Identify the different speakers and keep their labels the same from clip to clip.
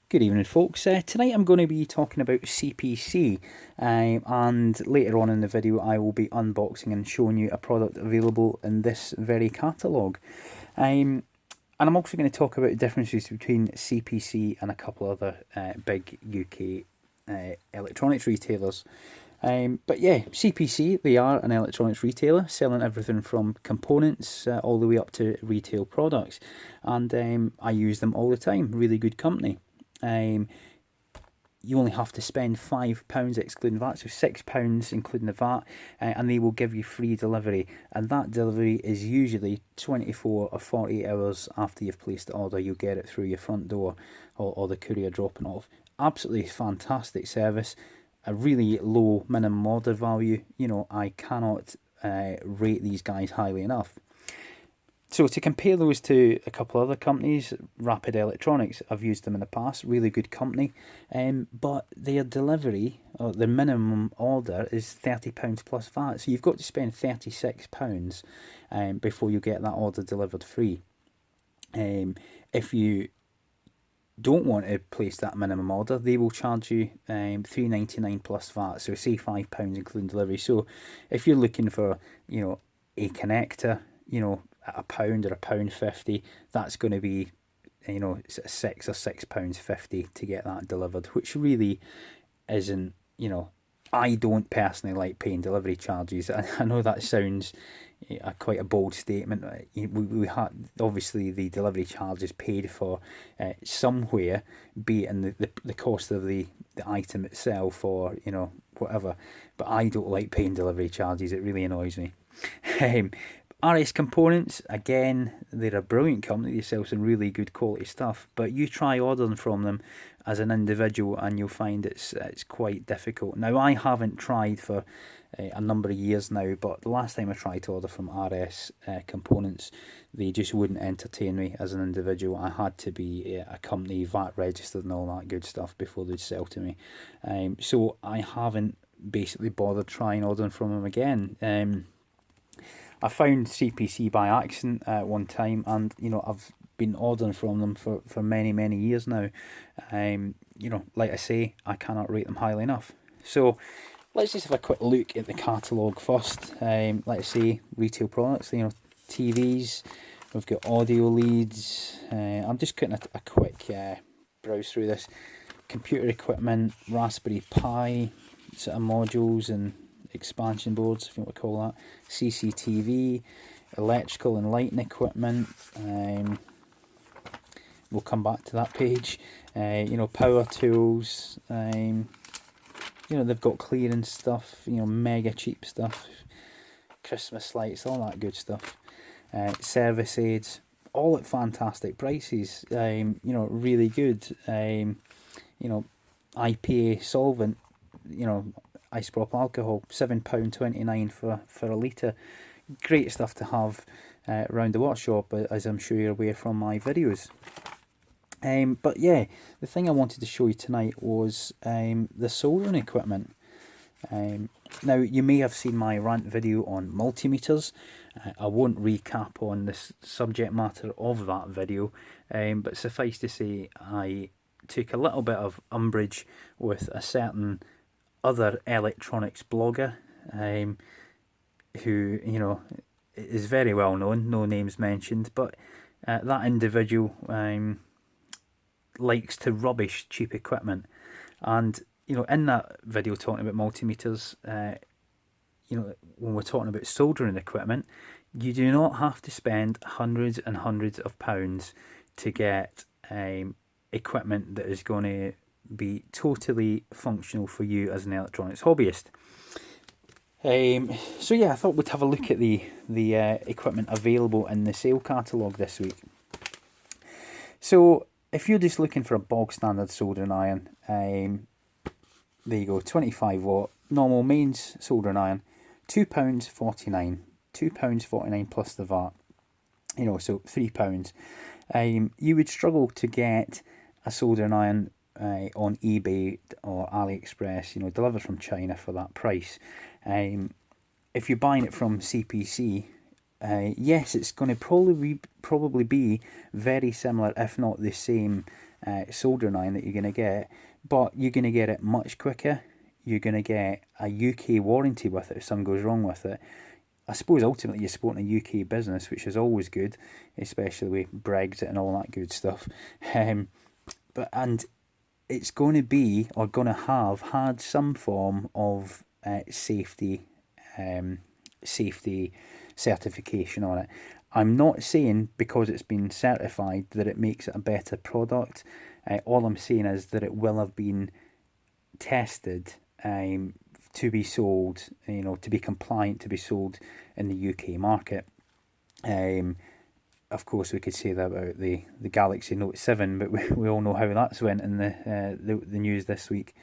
Speaker 1: Good evening, folks. Tonight I'm going to be talking about CPC, and later on in the video I will be unboxing and showing you a product available in this very catalogue. And I'm also going to talk about the differences between CPC and a couple other big UK electronics retailers. But yeah, CPC, they are an electronics retailer selling everything from components all the way up to retail products. And I use them all the time. Really good company. Um, you only have to spend £5 excluding VAT, so £6 including the VAT, and they will give you free delivery. And that delivery is usually 24 or 48 hours after you've placed the order. You'll get it through your front door or the courier dropping off. Absolutely fantastic service. A really low minimum order value. You know, I cannot rate these guys highly enough. So to compare those to a couple other companies, Rapid Electronics, I've used them in the past, really good company, but their delivery, or their minimum order is £30 plus VAT, so you've got to spend £36 before you get that order delivered free. If you don't want to place that minimum order, they will charge you £3.99 plus VAT, so say £5 including delivery. So if you're looking for, a connector, at £1 or £1.50, that's going to be, £6 or £6.50 to get that delivered, which really isn't, I don't personally like paying delivery charges. I know that sounds quite a bold statement. We had, obviously, the delivery charge is paid for somewhere, be it in the cost of the item itself or whatever. But I don't like paying delivery charges. It really annoys me. RS Components, again, they're a brilliant company. They sell some really good quality stuff, but you try ordering from them as an individual and you'll find it's quite difficult. Now, I haven't tried for a number of years now, but the last time I tried to order from RS Components, they just wouldn't entertain me as an individual. I had to be a company VAT registered and all that good stuff before they'd sell to me. So I haven't basically bothered trying ordering from them again. I found CPC by accident at one time, and I've been ordering from them for many years now. Like I say, I cannot rate them highly enough. So let's just have a quick look at the catalogue first. Let's say retail products. TVs. We've got audio leads. I'm just putting a quick browse through this. Computer equipment, Raspberry Pi, sort of modules and expansion boards, if you want to call that, CCTV, electrical and lighting equipment. We'll come back to that page. Power tools. They've got clearance stuff. Mega cheap stuff, Christmas lights, all that good stuff. Service aids, all at fantastic prices. Really good. IPA solvent. Isopropyl alcohol, £7.29 for a litre. Great stuff to have around the workshop, as I'm sure you're aware from my videos. But yeah, the thing I wanted to show you tonight was the soldering equipment. Now, you may have seen my rant video on multimeters. I won't recap on this subject matter of that video, but suffice to say, I took a little bit of umbrage with a certain other electronics blogger who is very well known, no names mentioned, but that individual likes to rubbish cheap equipment. And in that video talking about multimeters, when we're talking about soldering equipment, you do not have to spend hundreds and hundreds of pounds to get equipment that is going to be totally functional for you as an electronics hobbyist. So yeah, I thought we'd have a look at the equipment available in the sale catalogue this week. So if you're just looking for a bog standard soldering iron, there you go, 25 watt normal mains soldering iron, £2.49, £2.49 plus the VAT. So £3. You would struggle to get a soldering iron on eBay or AliExpress, delivered from China for that price. If you're buying it from CPC, yes, it's going to probably be very similar, if not the same soldering iron that you're going to get, but you're going to get it much quicker. You're going to get a UK warranty with it if something goes wrong with it. I suppose ultimately you're supporting a UK business, which is always good, especially with Brexit and all that good stuff. And it's going to be, or going to have had, some form of safety certification on it. I'm not saying because it's been certified that it makes it a better product. All I'm saying is that it will have been tested to be sold, to be compliant, to be sold in the UK market. Of course, we could say that about the Galaxy Note 7, but we all know how that's went in the news this week.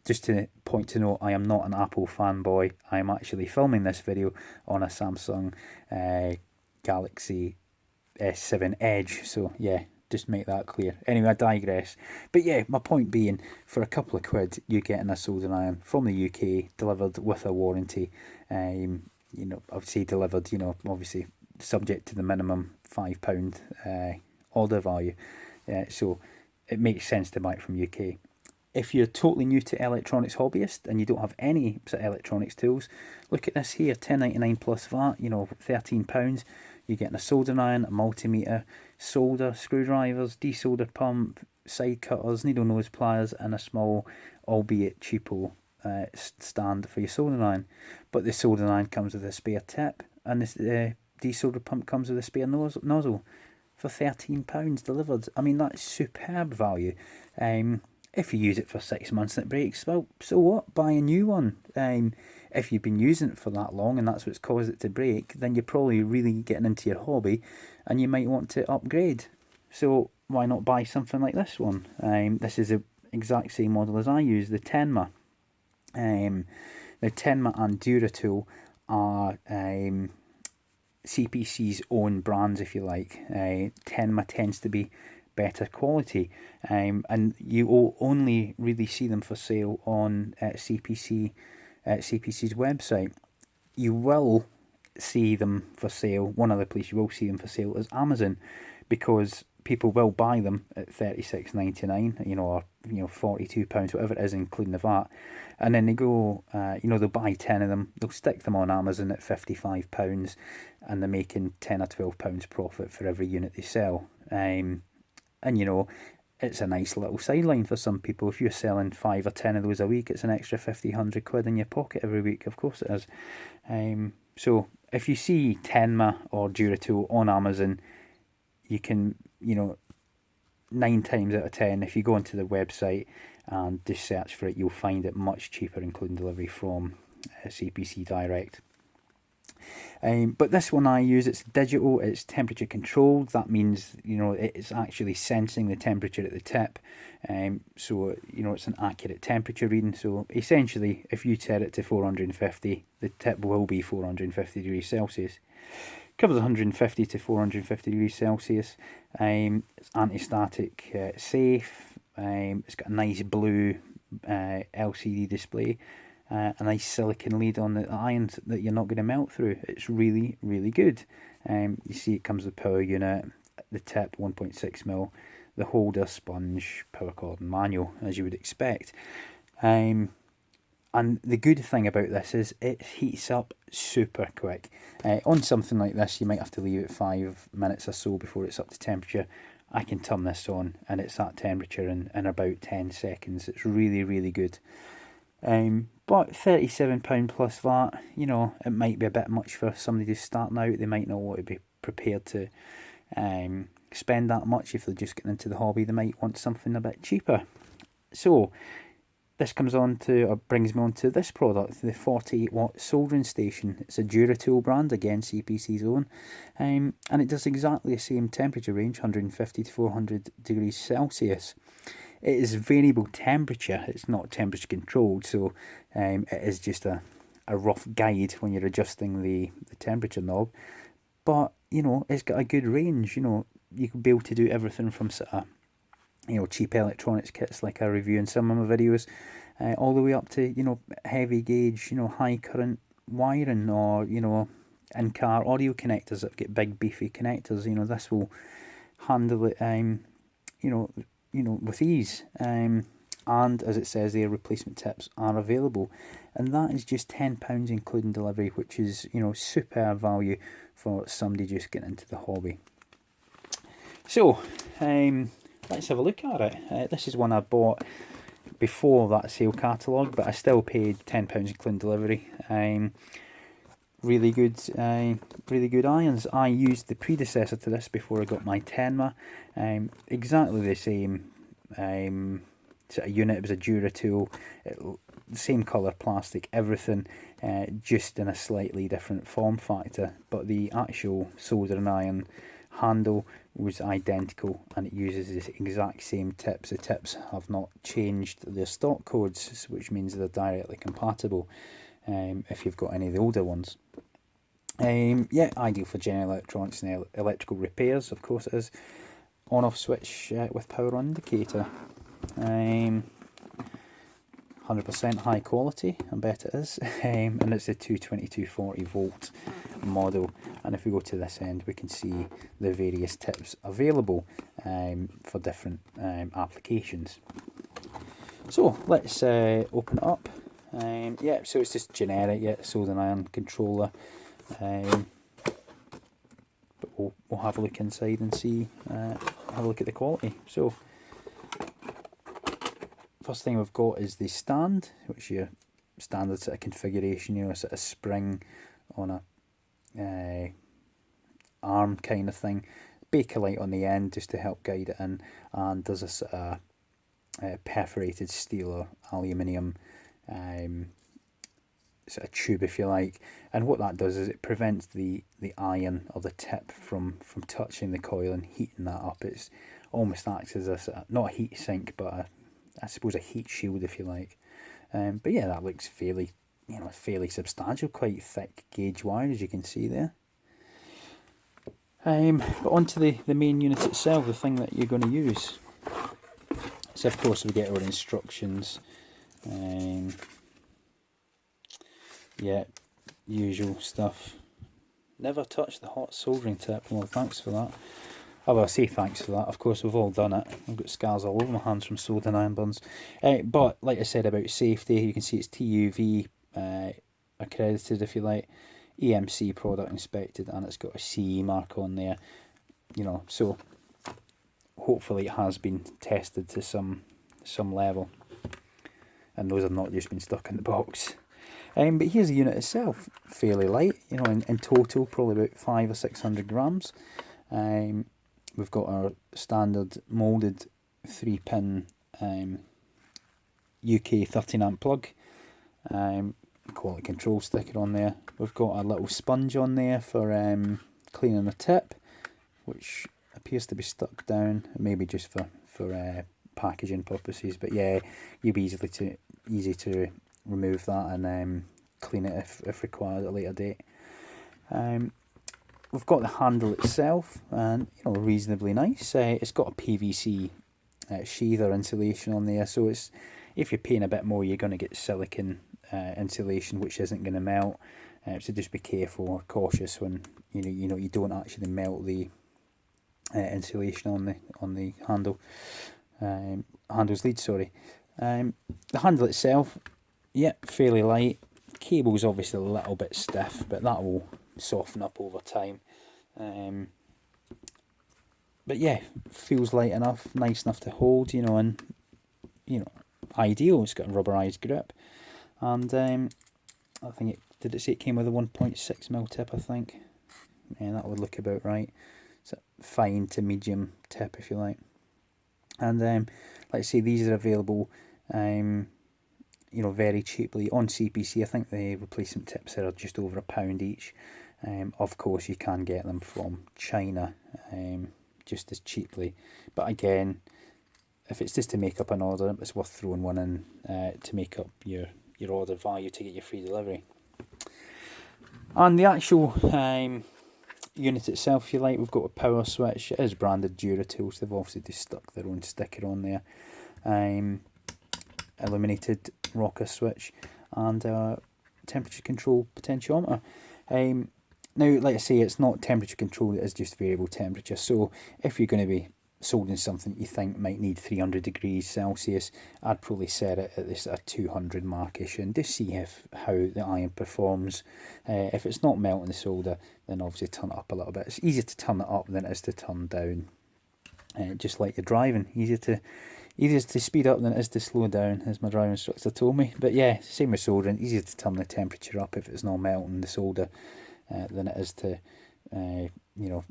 Speaker 1: Just to point to note, I am not an Apple fanboy. I am actually filming this video on a Samsung Galaxy S7 Edge. So yeah, just make that clear. Anyway, I digress. But yeah, my point being, for a couple of quid, you're getting a soldering iron from the UK, delivered with a warranty. I would say delivered, obviously subject to the minimum £5 order value. So it makes sense to buy it from UK. If you're totally new to electronics hobbyist and you don't have any sort of electronics tools, look at this here, £10.99 plus VAT, £13. You're getting a soldering iron, a multimeter, solder, screwdrivers, desolder pump, side cutters, needle nose pliers, and a small, albeit cheapo, stand for your soldering iron. But the soldering iron comes with a spare tip, and this desolder pump comes with a spare nozzle for £13 delivered. I mean, that's superb value. If you use it for 6 months and it breaks, well, so what? Buy a new one. If you've been using it for that long and that's what's caused it to break, then you're probably really getting into your hobby and you might want to upgrade. So why not buy something like this one? This is the exact same model as I use, the Tenma. The Tenma and Duratool are CPC's own brands, if you like. Tenma tends to be better quality, and you will only really see them for sale on CPC's website. You will see them for sale. One other place you will see them for sale is Amazon, because people will buy them at $36.99, or £42, whatever it is, including the VAT, and then they go, they'll buy 10 of them, they'll stick them on Amazon at £55, and they're making £10 or £12 profit for every unit they sell. And it's a nice little sideline for some people. If you're selling 5 or 10 of those a week, it's an extra 50, 100 quid in your pocket every week. Of course it is. So if you see Tenma or Duratool on Amazon, you can, 9 times out of 10, if you go onto the website and just search for it, you'll find it much cheaper, including delivery from CPC Direct. But this one I use, it's digital, it's temperature controlled. That means, it's actually sensing the temperature at the tip. So, it's an accurate temperature reading. So essentially, if you set it to 450, the tip will be 450 degrees Celsius. Covers 150 to 450 degrees Celsius. It's anti-static safe. It's got a nice blue LCD display. A nice silicon lid on the irons that you're not going to melt through. It's really, really good. You see it comes with power unit, the tip 1.6mm, the holder, sponge, power cord and manual, as you would expect. And the good thing about this is it heats up super quick. On something like this, you might have to leave it 5 minutes or so before it's up to temperature. I can turn this on and it's at temperature in about 10 seconds. It's really, really good. But £37 plus VAT, it might be a bit much for somebody who's starting out. They might not want to be prepared to spend that much if they're just getting into the hobby. They might want something a bit cheaper. So this brings me on to this product, the 48-watt soldering station. It's a Duratool brand, again CPC's own, and it does exactly the same temperature range, 150 to 400 degrees Celsius. It is variable temperature, it's not temperature controlled, so it is just a rough guide when you're adjusting the temperature knob. But, it's got a good range. You could be able to do everything from sort of, cheap electronics kits like I review in some of my videos, all the way up to, heavy gauge, high current wiring, or, in-car audio connectors that get big beefy connectors. This will handle it with ease. And as it says there, replacement tips are available, and that is just £10 including delivery, which is superb value for somebody just getting into the hobby. So let's have a look at it. This is one I bought before that sale catalogue, but I still paid £10 including delivery. Really good irons. I used the predecessor to this before I got my Tenma. Exactly the same sort of unit. It was a Duratool, same colour plastic, everything, just in a slightly different form factor. But the actual soldering iron handle was identical, and it uses the exact same tips. The tips have not changed their stock codes, which means they're directly compatible if you've got any of the older ones. Yeah, ideal for general electronics and electrical repairs, of course it is. On-off switch with power on indicator. 100% high quality, I bet it is. And it's the 22240 volt model. And if we go to this end, we can see the various tips available for different applications. So let's open it up. Yeah, so it's just generic, soldering iron controller. But we'll have a look inside and see, have a look at the quality. So first thing we've got is the stand, which is your standard sort of configuration, a sort of spring on a arm kind of thing. Bakelite on the end just to help guide it in, and there's a sort of perforated steel or aluminium sort of tube, if you like, and what that does is it prevents the iron or the tip from touching the coil and heating that up. It's almost acts as a sort of, not a heat sink, but I suppose a heat shield, if you like. But yeah, that looks fairly substantial, quite thick gauge wire, as you can see there. But onto the main unit itself, the thing that you're going to use. So of course we get our instructions. Yeah, usual stuff. Never touch the hot soldering tip. Well, thanks for that. Oh, well, I say thanks for that. Of course, we've all done it. I've got scars all over my hands from soldering iron burns. But like I said about safety, you can see it's TUV accredited, if you like, EMC product inspected, and it's got a CE mark on there. So hopefully it has been tested to some level, and those have not just been stuck in the box. But here's the unit itself, fairly light, in total probably about 500 or 600 grams. We've got our standard moulded 3-pin UK 13 amp plug, quality control sticker on there. We've got a little sponge on there for cleaning the tip, which appears to be stuck down, maybe just for packaging purposes, but yeah, you'll be easy to remove that and clean it if required at a later date. We've got the handle itself, and reasonably nice. It's got a PVC sheath or insulation on there, so it's, if you're paying a bit more, you're going to get silicone insulation, which isn't going to melt. So just be careful or cautious when you don't actually melt the insulation on the handle's lead. Sorry. The handle itself, yeah, fairly light. Cable's obviously a little bit stiff, but that will soften up over time. But yeah, feels light enough, nice enough to hold, and ideal. It's got a rubberized grip, and I think did it say it came with a 1.6mm tip? I think, yeah, that would look about right. It's a fine to medium tip, if you like. And like I say, these are available very cheaply on CPC. I think the replacement tips are just over £1 each. Of course, you can get them from China just as cheaply. But again, if it's just to make up an order, it's worth throwing one in to make up your order value to get your free delivery. And the actual unit itself, if you like, we've got a power switch. It is branded Duratool, so they've obviously just stuck their own sticker on there. Illuminated rocker switch, and temperature control potentiometer. Now, like I say, it's not temperature control, it is just variable temperature. So if you're going to be soldering something you think might need 300 degrees Celsius, I'd probably set it at this a 200 markish and just see how the iron performs. If it's not melting the solder, then obviously turn it up a little bit. It's easier to turn it up than it is to turn down. Just like you're driving, easier to speed up than it is to slow down, as my driving instructor told me. But yeah, same with soldering, easier to turn the temperature up if it's not melting the solder than it is to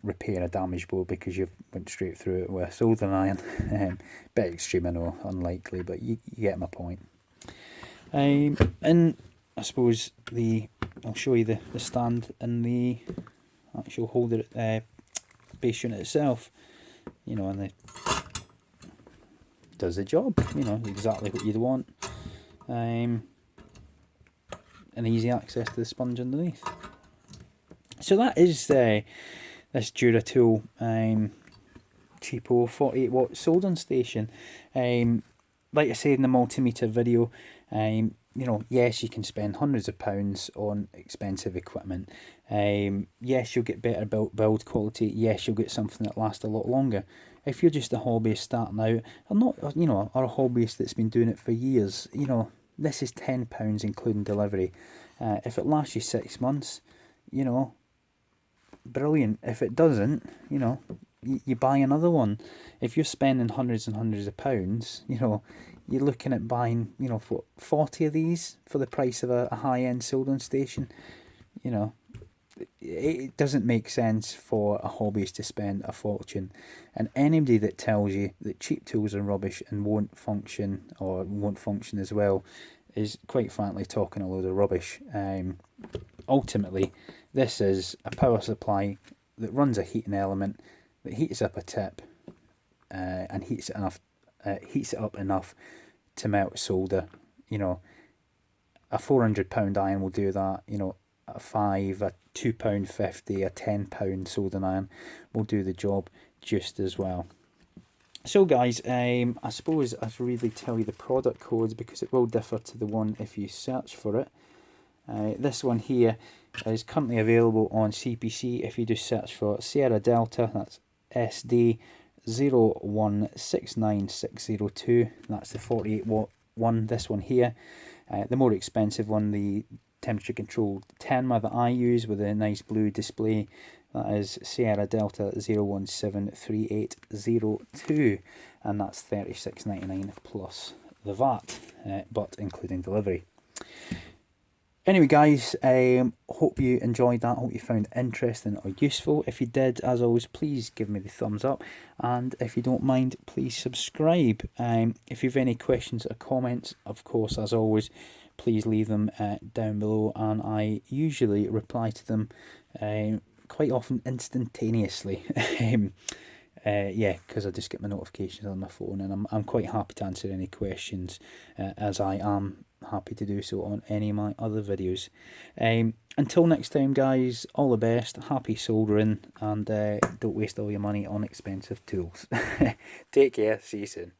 Speaker 1: repair a damaged board because you've went straight through it with a soldering iron. Bit extreme, I know, unlikely, but you get my point. And I suppose I'll show you the stand and the actual holder base unit itself. And it does the job. Exactly what you'd want. And easy access to the sponge underneath. So that is this Duratool cheapo 48 watt soldering station. Like I said in the multimeter video, yes, you can spend hundreds of pounds on expensive equipment. Yes, you'll get better build quality. Yes, you'll get something that lasts a lot longer. If you're just a hobbyist starting out, or a hobbyist that's been doing it for years, this is £10 including delivery. If it lasts you 6 months, brilliant. If it doesn't, you buy another one. If you're spending hundreds and hundreds of pounds, you're looking at buying, 40 of these for the price of a high-end soldering station. It doesn't make sense for a hobbyist to spend a fortune. And anybody that tells you that cheap tools are rubbish and won't function as well is quite frankly talking a load of rubbish. Ultimately, this is a power supply that runs a heating element that heats up a tip and heats it up enough to melt solder. A £400 iron will do that. A £2.50, a £10 soldering iron will do the job just as well. So guys, I suppose I should really tell you the product codes because it will differ to the one if you search for it. This one here is currently available on CPC if you just search for Sierra Delta, that's SD 0169602, that's the 48 watt one, this one here. The more expensive one, the temperature controlled Tenma that I use with a nice blue display, that is Sierra Delta 0173802, and that's £36.99 plus the VAT, but including delivery. Anyway guys, hope you enjoyed that, hope you found it interesting or useful. If you did, as always, please give me the thumbs up, and if you don't mind, please subscribe. If you have any questions or comments, of course, as always, please leave them down below, and I usually reply to them quite often instantaneously. Yeah, because I just get my notifications on my phone, and I'm quite happy to answer any questions, as I am happy to do so on any of my other videos. Until next time guys, all the best, happy soldering, and don't waste all your money on expensive tools. Take care, see you soon.